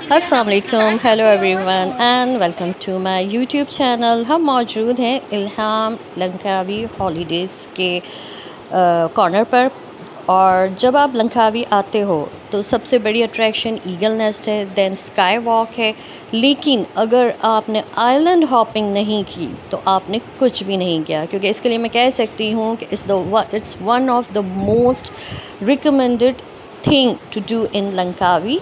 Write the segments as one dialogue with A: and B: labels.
A: अस्सलाम वालेकुम, hello everyone and welcome to my YouTube channel. हम मौजूद हैं इल्हाम लंकावी हॉलीडेज़ के कॉर्नर पर। और जब आप लंकावी आते हो तो सबसे बड़ी अट्रैक्शन ईगल नेस्ट है, देन स्काई वॉक है। लेकिन अगर आपने आइलैंड हॉपिंग नहीं की तो आपने कुछ भी नहीं किया, क्योंकि इसके लिए मैं कह सकती हूँ कि it's one of the most recommended thing to do in Langkawi.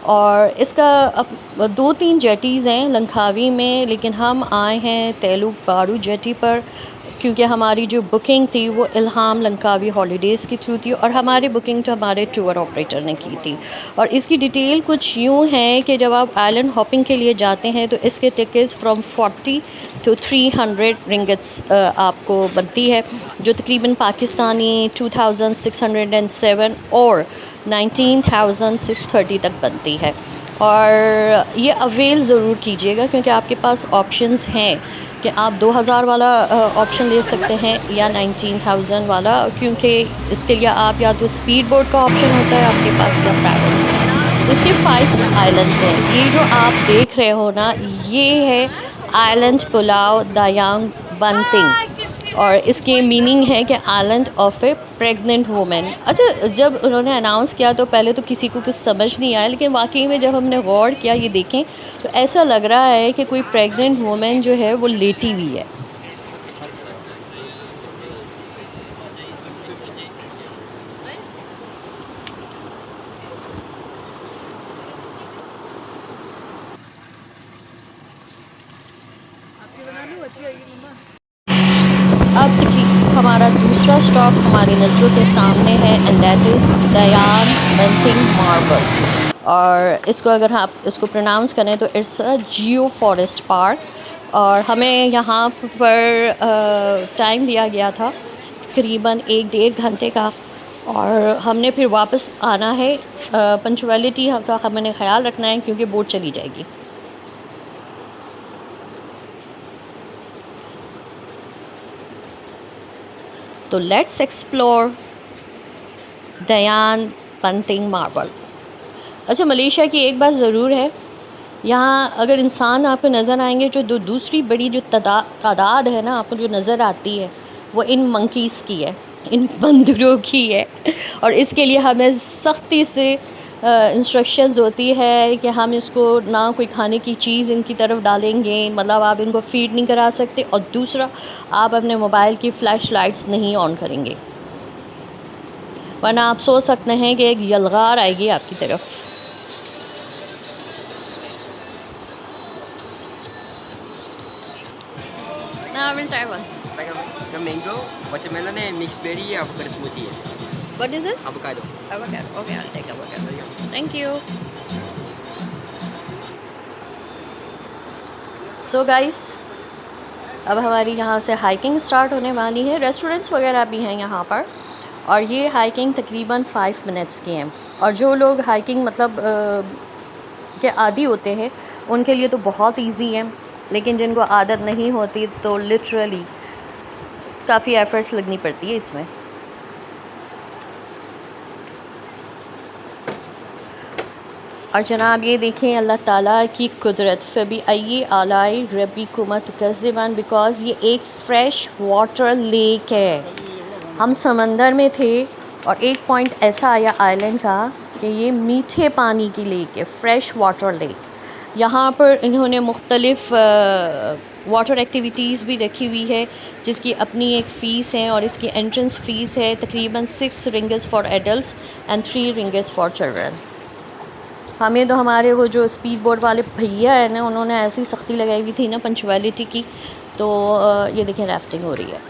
A: और इसका अब 2-3 जेटीज़ हैं लंकावी में, लेकिन हम आए हैं तेलुग बारू जेटी पर, क्योंकि हमारी जो बुकिंग थी वो इल्हाम लंकावी हॉलीडेज़ के थ्रू थी और हमारी बुकिंग तो हमारे टूर ऑपरेटर ने की थी। और इसकी डिटेल कुछ यूँ है कि जब आप आइलैंड हॉपिंग के लिए जाते हैं तो इसके टिकट्स फ्रॉम 40 to 300 रिंगट्स आपको बनती है, जो तकरीबन पाकिस्तानी 2607 और 19,630 तक बनती है। और ये अवेल ज़रूर कीजिएगा, क्योंकि आपके पास ऑप्शंस हैं कि आप 2000 वाला ऑप्शन ले सकते हैं या 19,000 वाला, क्योंकि इसके लिए आप या तो स्पीड बोट का ऑप्शन होता है आपके पास या प्राइवेट। इसके 5 आइलैंड्स हैं। ये जो आप देख रहे हो ना, ये है आइलैंड पुलाव दयांग बनतिंग, और इसके मीनिंग है कि island of A pregnant women. अच्छा, जब उन्होंने अनाउंस किया तो पहले तो किसी को कुछ समझ नहीं आया, लेकिन वाकई में जब हमने गौर किया, ये देखें तो ऐसा लग रहा है कि कोई प्रेग्नेंट वूमेन जो है वो लेटी हुई है। अब हमारा दूसरा स्टॉप हमारी नज़रों के सामने है, and that is Dayang Bunting marble. और इसको अगर आप इसको प्रोनाउंस करें तो it's a geo forest park. और हमें यहाँ पर टाइम दिया गया था तकरीबन 1-1.5 घंटे का, और हमने फिर वापस आना है। पंचुअलिटी का हमने ख्याल रखना है, क्योंकि बोट चली जाएगी। तो लेट्स एक्सप्लोर दयान पंतिंग मार्बल। अच्छा, मलेशिया की एक बात ज़रूर है, यहाँ अगर इंसान आपको नज़र आएंगे, जो दूसरी बड़ी जो तादाद है ना आपको जो नज़र आती है, वो इन मंकीज़ की है, इन बंदरों की है। और इसके लिए हमें सख्ती से इंस्ट्रक्शंस होती है कि हम इसको ना कोई खाने की चीज़ इनकी तरफ डालेंगे, मतलब आप इनको फीड नहीं करा सकते। और दूसरा, आप अपने मोबाइल की फ़्लैश लाइट्स नहीं ऑन करेंगे, वरना आप सोच सकते हैं कि एक यलगार आएगी आपकी तरफ। Now I will try one.
B: Like the mango, watermelon and mixed berry avocado smoothie.
A: What is this?
B: Avocado.
A: Avocado. Okay, I'll take avocado.
B: There you go.
A: Thank you. So guys, अब हमारी यहाँ से हाइकिंग स्टार्ट होने वाली है। Restaurants वगैरह भी हैं यहाँ पर, और ये हाइकिंग तकरीबन 5 मिनट्स की हैं। और जो लोग हाइकिंग मतलब के आदी होते हैं उनके लिए तो बहुत इजी है, लेकिन जिनको आदत नहीं होती तो लिटरली काफ़ी एफ़र्ट्स लगनी पड़ती है इसमें। और जनाब ये देखें अल्लाह ताला की कुदरत। फ़बी अय्यी आलाई रब्बिकुमा तुकज़्ज़िबान, बिकॉज़ ये एक फ़्रेश वाटर लेक है। हम समंदर में थे और एक पॉइंट ऐसा आया आइलैंड का कि ये मीठे पानी की लेक है, फ़्रेश वाटर लेक। यहाँ पर इन्होंने मुख्तलिफ़ वाटर एक्टिविटीज़ भी रखी हुई है, जिसकी अपनी एक फ़ीस है, और इसकी एंट्रेंस फ़ीस है तकरीबन 6 ringgits for adults and 3 ringgits for children. हमें तो हमारे वो जो स्पीड बोट वाले भैया है ना, उन्होंने ऐसी सख्ती लगाई हुई थी ना पंचुअलिटी की, तो ये देखें राफ्टिंग हो रही है।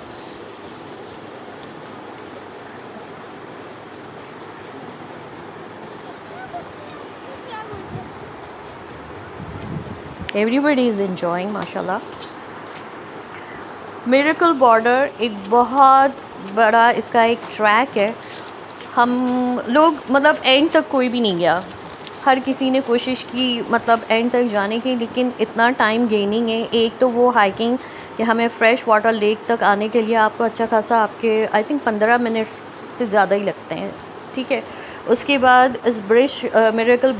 A: एवरीबडी इज़ एंजॉइंग माशाल्लाह। मिरेकल बॉर्डर एक बहुत बड़ा इसका एक ट्रैक है। हम लोग मतलब एंड तक कोई भी नहीं गया, हर किसी ने कोशिश की मतलब एंड तक जाने की, लेकिन इतना टाइम गेनिंग है। एक तो वो हाइकिंग कि हमें फ़्रेश वाटर लेक तक आने के लिए आपको अच्छा खासा आपके आई थिंक 15 मिनट्स से ज़्यादा ही लगते हैं। ठीक है। उसके बाद इस ब्रिज मिरेकल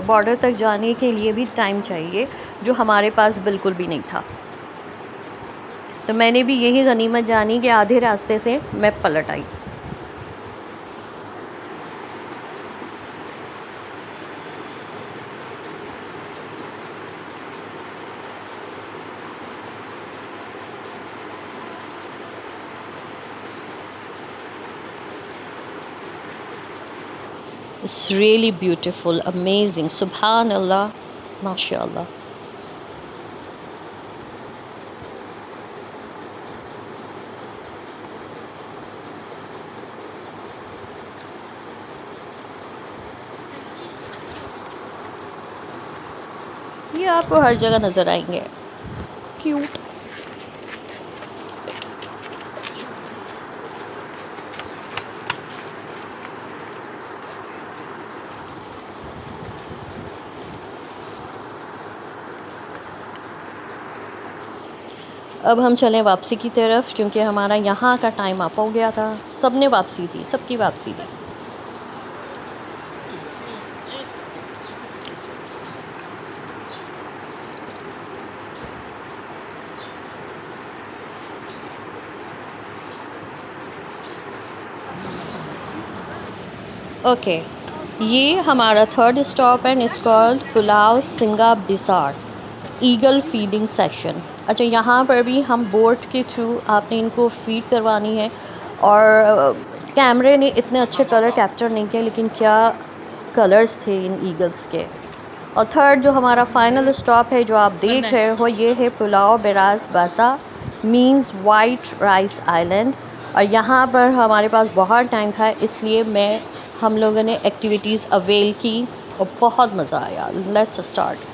A: बॉर्डर तक जाने के लिए भी टाइम चाहिए, जो हमारे पास बिल्कुल भी नहीं था। तो मैंने भी यही गनीमत जानी कि आधे रास्ते से मैं पलट आई। It's really beautiful, amazing, subhanallah, mashallah. ये आपको हर जगह नज़र आएंगे, क्यूट। अब हम चलें वापसी की तरफ, क्योंकि हमारा यहाँ का टाइम अप हो गया था। सब ने वापसी थी, सबकी वापसी थी। ओके, ये हमारा थर्ड स्टॉप है, इट्स कॉल्ड पुलाव सिंगा बिसार ईगल फीडिंग सेशन। अच्छा, यहाँ पर भी हम बोट के थ्रू आपने इनको फीड करवानी है। और कैमरे ने इतने अच्छे कलर कैप्चर नहीं किए, लेकिन क्या कलर्स थे इन ईगल्स के। और थर्ड जो हमारा फाइनल स्टॉप है, जो आप देख रहे हो, ये है पुलाव बेरास बासा मींस वाइट राइस आइलैंड। और यहाँ पर हमारे पास बहुत टाइम था, इसलिए हम लोगों ने एक्टिविटीज़ अवेल की और बहुत मज़ा आया। Let's start.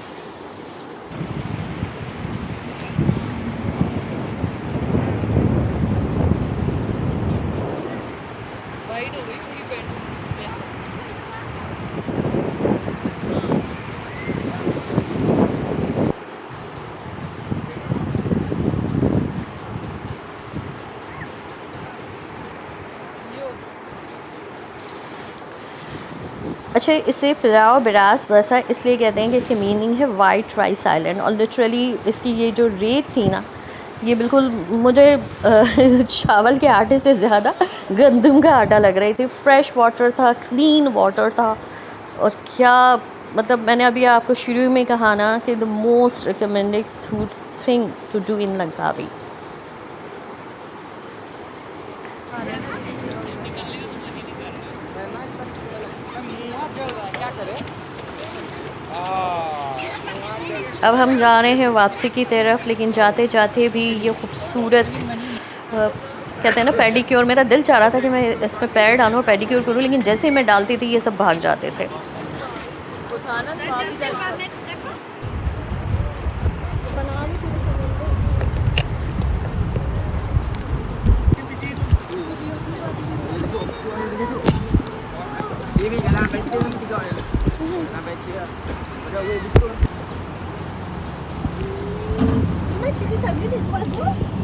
A: अच्छा, इसे पुलाव बेरास बसा इसलिए कहते हैं कि इसकी मीनिंग है वाइट राइस आइलैंड। और लिटरली इसकी ये जो रेत थी ना, ये बिल्कुल मुझे चावल के आटे से ज़्यादा गंदम का आटा लग रही थी। फ्रेश वाटर था, क्लीन वाटर था। और क्या मतलब, मैंने अभी आपको शुरू में कहा ना कि the most recommended thing to do in Langkawi. अब हम जा रहे हैं वापसी की तरफ, लेकिन जाते जाते भी ये खूबसूरत कहते हैं ना पेडिक्योर, मेरा दिल चाह रहा था कि मैं इसमें पैर डालूं और पेडिक्योर करूं, लेकिन जैसे ही मैं डालती थी ये सब भाग जाते थे।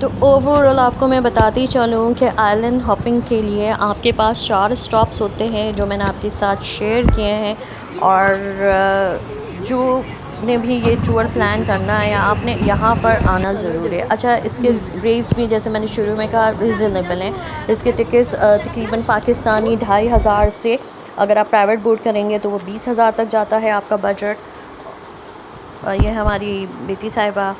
A: तो ओवरऑल आपको मैं बताती चलूँ कि आइलैंड हॉपिंग के लिए आपके पास 4 स्टॉप्स होते हैं, जो मैंने आपके साथ शेयर किए हैं। और जो ने भी ये टूर प्लान करना है, आपने यहाँ पर आना ज़रूर है। अच्छा, इसके रेट्स भी जैसे मैंने शुरू में कहा रिजनेबल हैं। इसके टिकट्स तकरीबन पाकिस्तानी 2500 से, अगर आप प्राइवेट बोट करेंगे तो वो 20,000 तक जाता है आपका बजट। और ये हमारी बेटी साहिबा